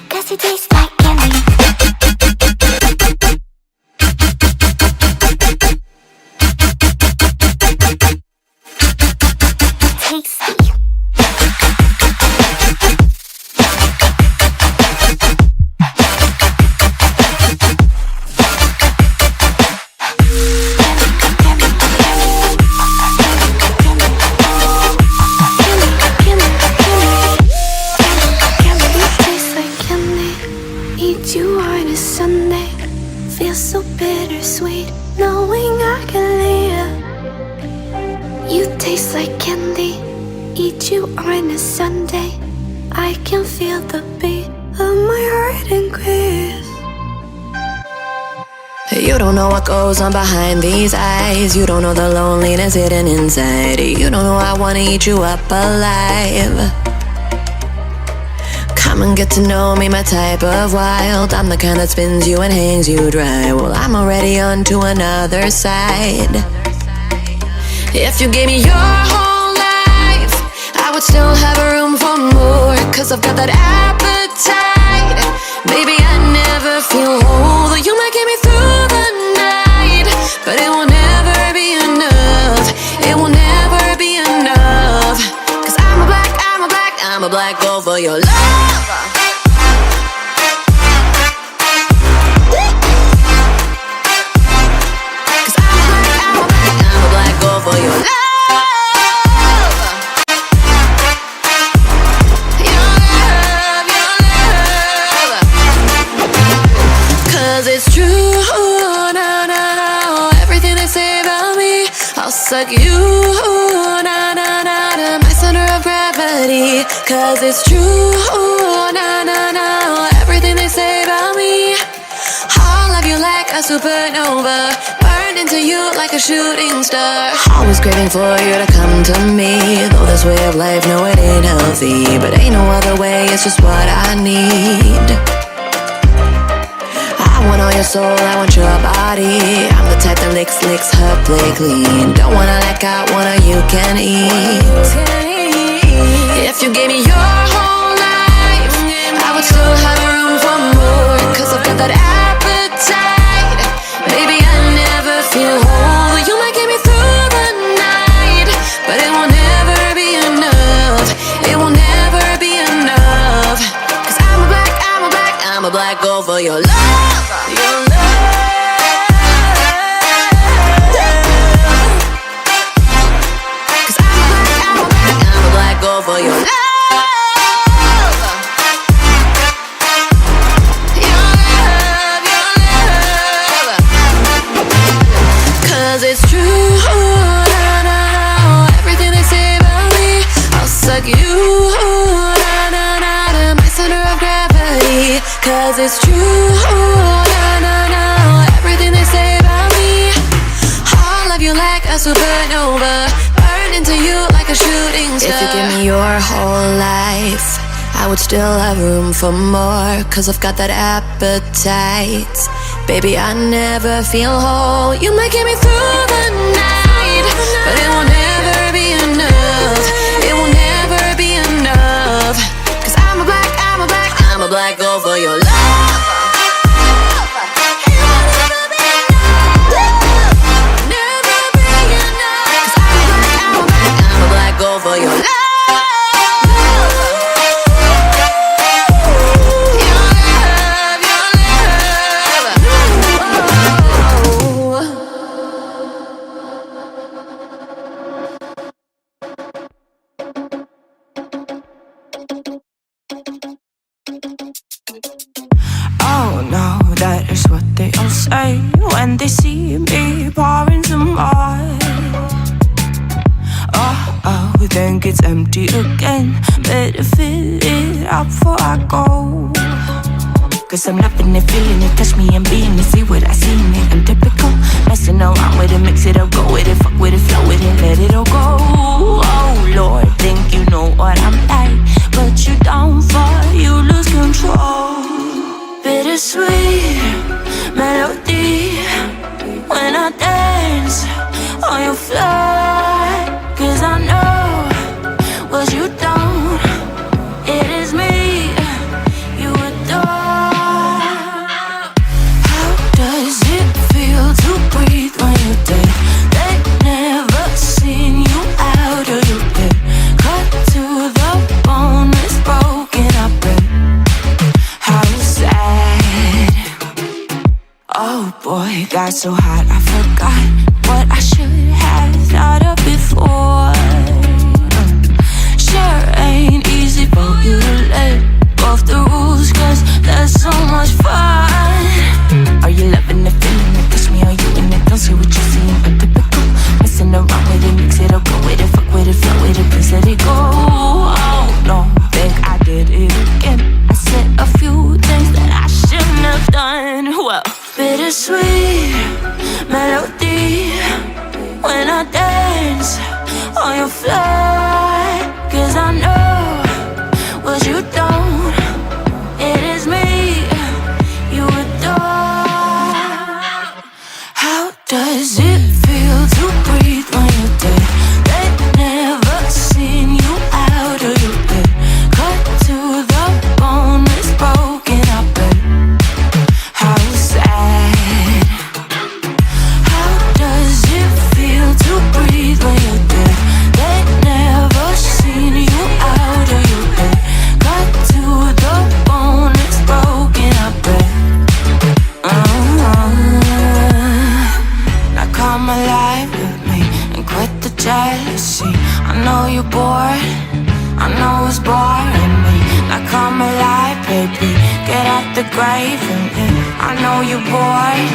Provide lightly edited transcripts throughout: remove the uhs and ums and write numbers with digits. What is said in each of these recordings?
Cause it tastes like candy. Tasty. Eat you on a Sunday. Feels so bittersweet knowing I can live. You taste like candy. Eat you on a Sunday. I can feel the beat of my heart increase. You don't know what goes on behind these eyes. You don't know the loneliness hidden inside. You don't know I wanna eat you up alive. Come and get to know me, my type of wild. I'm the kind that spins you and hangs you dry. Well, I'm already on to another side. If you gave me your whole life, I would still have room for more. Cause I've got that appetite. Baby, I never feel whole. Though you might get me through the night, but it will never be enough. It will never be enough. Cause I'm a black gold for your love. For your love, your love, your love. Cause it's true, no, no, no. Everything they say about me, I'll suck you, no, no, no, my center of gravity. Cause it's true, no, no, no. Everything they say about me, I'll love you like a supernova. Into you like a shooting star. Always craving for you to come to me. Though this way of life, no, it ain't healthy, but ain't no other way, it's just what I need. I want all your soul, I want your body. I'm the type that licks her play clean. Don't wanna let go, wanna you can eat. If you gave me your whole life, I would still have room for more. Cause I've got that appetite. Baby, I never feel whole. You might get me through the night, but it will never be enough. It will never be enough. Cause I'm a black gold for your love. Your love. Cause I'm a black gold for your love. It's true, no, no, no. Everything they say about me, I'll suck you, no, no, no, my center of gravity. Cause it's true, no, no, no. Everything they say about me, I'll love you like a supernova. Burn into you like a shooting star. If you give me your whole life, I would still have room for more. Cause I've got that appetite. Baby, I never feel whole. You might get me through the night, but it will never be enough. It will never be enough. Cause I'm a black gold for your love. Never be enough. Cause I'm a black gold for your love. That is what they all say when they see me pouring some more. Oh, think it's empty again. Better fill it up before I go. Cause I'm loving it, feeling it, touch me and being it. See what I see in it, I'm typical. Messing around with it, mix it up, go with it, fuck with it, flow with it, let it all go. Oh Lord, think you know what I'm like, but you don't fall, you lose control. Better bittersweet melody when I dance on your floor. 'Cause I know what you don't. It is me you adore. How does it feel to breathe when you're dead? They never seen you out of your bed. Cut to the bone, it's broken up red. How sad. Oh boy, it got so hot I forgot what I should have thought of before. Sure ain't easy for you to let go of the rules, 'cause there's so much fun. Are you loving the feeling that touch me? Are you in it? Don't see what you see. Untypical, messing around with it, mix it up, go with it, fuck with it, flow with it, please let it go. Oh no, think I did it again. I said a few things that I shouldn't have done. Well, bittersweet melody when I dance on your floor. 'Cause I know what you don't. It is me you adore. How does it feel to breathe when you're dead? They never seen you out of your bed. Cut to the bone, it's broken up red. How sad. How does it feel to breathe when you're dead? They never seen you out of your bed. Cut to the bone, it's broken up red. Now come alive with me and quit the jealousy. I know you're bored, I know it's boring me. Now come alive, baby, get out the grave and I know you're bored.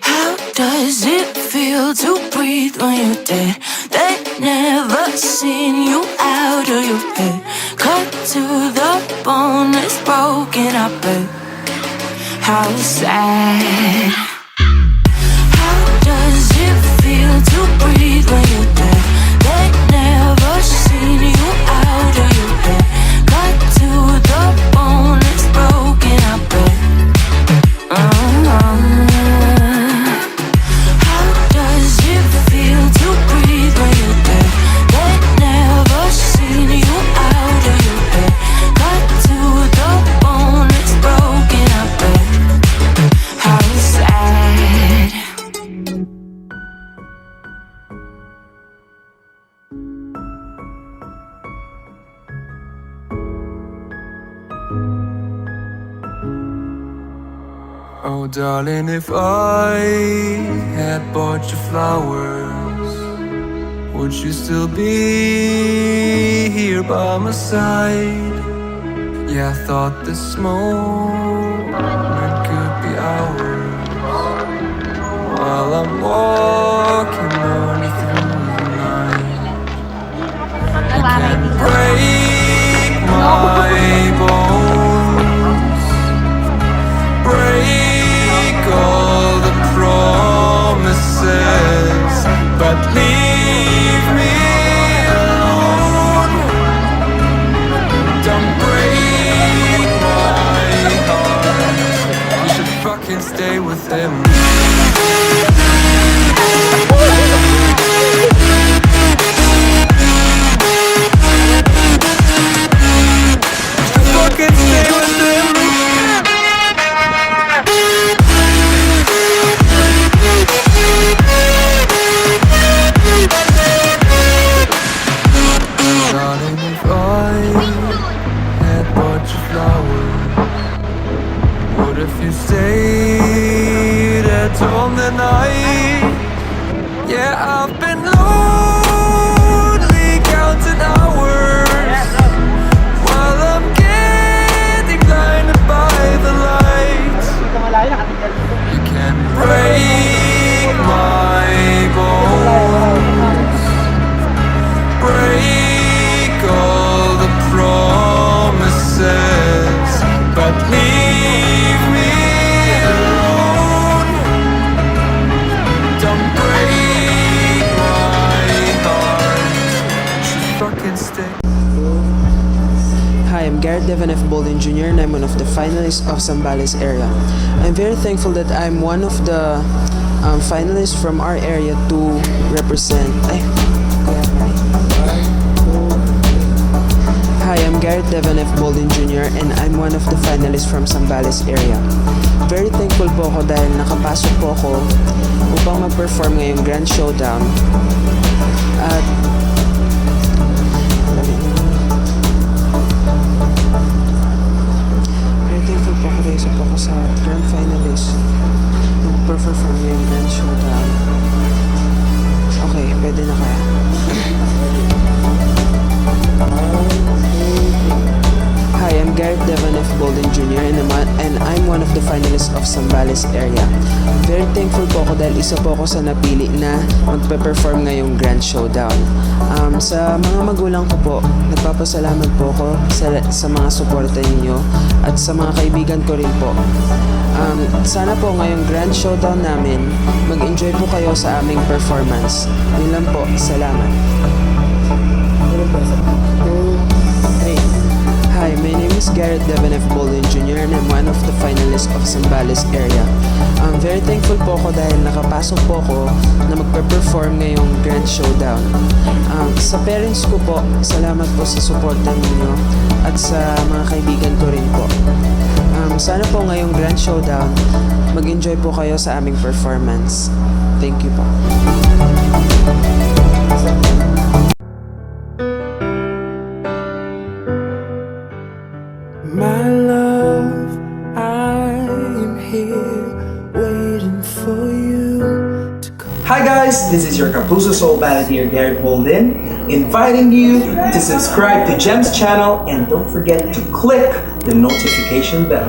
How does it feel to breathe when you're dead? They never seen you out of your bed. Cut to the bone, it's broken up, babe. How sad. How does it feel to breathe when you're dead? They never seen you out of your bed. Cut to the bone, it's broken up, babe. How does it feel to breathe when you're dead? They never seen you out of your bed. Cut to the bone, it's broken up, babe. How sad. Oh darling, if I had bought you flowers, would you still be here by my side? Yeah, I thought this moment could be ours, while I'm walking on you through the night. You can't break my bones, break all the promises, but leave me alone. Don't break my heart. You should fucking stay with him. You should fucking stay with him. Darling, if I had bought you flowers, what if you stayed at home the night? Yeah, I've been lonely counting hours, while I'm getting blinded by the lights. You can't break my bones, break all the promises, but leave me alone. Don't break my Hi, I'm Garrett Bolden Jr. and I'm one of the finalists of Zambales area. I'm very thankful that I'm one of the finalists from our area to represent. Hi, I'm Garrett Bolden Jr. and I'm one of the finalists from Zambales area. Very thankful po ako dahil nakapasok po ako upang mag-perform ngayong Grand Showdown. At isa po ako sa grand finalist mag-perform ngayong Grand Showdown. Okay, pwede na kaya. Hi, I'm Garrett Bolden Jr. and I'm one of the finalists of Zambales area. Very thankful po ako dahil isa po ako sa napili na magpe-perform ngayong Grand Showdown. Sa mga magulang ko po, nagpapasalamat po ako sa mga suporta ninyo at sa mga kaibigan ko rin po. Sana po ngayong Grand Showdown namin, mag-enjoy po kayo sa aming performance. Yun lang po, salamat. Hi, my name is Garrett Bolden Jr. and I'm one of the finalists of Zambales area. I'm very thankful po ako dahil nakapasok po ako na magpe-perform ngayong Grand Showdown. Sa parents ko po, salamat po sa suporta ninyo at sa mga kaibigan ko rin po. Sana po ngayong Grand Showdown, mag-enjoy po kayo sa aming performance. Thank you po. My love, I'm here waiting for you to come. Hi guys, this is your Kapuso Soul Balladeer Garrett Bolden, inviting you to subscribe to Ghiemz channel and don't forget to click the notification bell.